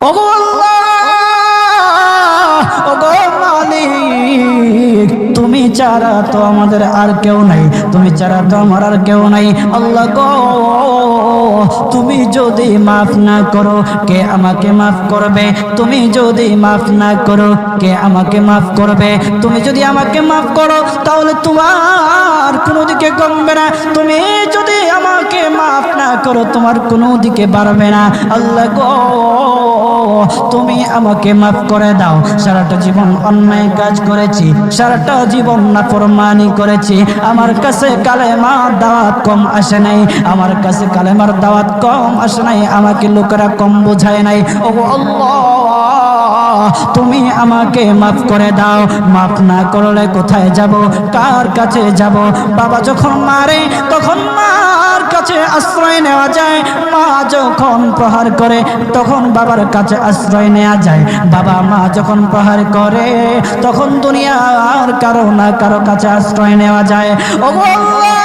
ওগো আল্লাহ, ওগো মালিক, তুমি ছাড়া তো আমাদের আর কেউ নাই, তুমি ছাড়া তো আমার আর কেউ নাই। আল্লাহ গো, তুমি যদি মাফ না করো কে আমাকে মাফ করবে? তুমি যদি মাফ না করো কে আমাকে মাফ করবে? তুমি যদি আমাকে মাফ করো তাহলে তোমার কোনো দিকে কমবে না, তুমি যদি আমাকে মাফ না করো তোমার কোনো দিকে বাড়বে না। আল্লাহ গো, তুমি আমাকে মাফ করে দাও। সারাটা জীবন অন্যায় কাজ করেছি, সারাটা জীবন নাফরমানি করেছি, আমার কাছে কালেমার দাওয়াত কম আসে নাই, আমার কাছে কালেমার দাওয়াত কম আসে নাই, আমাকে লোকেরা কম বোঝায় নাই। ও আল্লাহ, তুমি আমাকে মাফ করে দাও। মাফ না করলে কোথায় যাব, কার কাছে যাব? বাবা যখন মারে তখন মার কাছে আশ্রয় নেওয়া যায়, মা যখন প্রহার করে তখন বাবার কাছে আশ্রয় নেওয়া যায়, বাবা মা যখন প্রহার করে তখন দুনিয়ার কারো না কারো কাছে আশ্রয় নেওয়া যায়। ও আল্লাহ,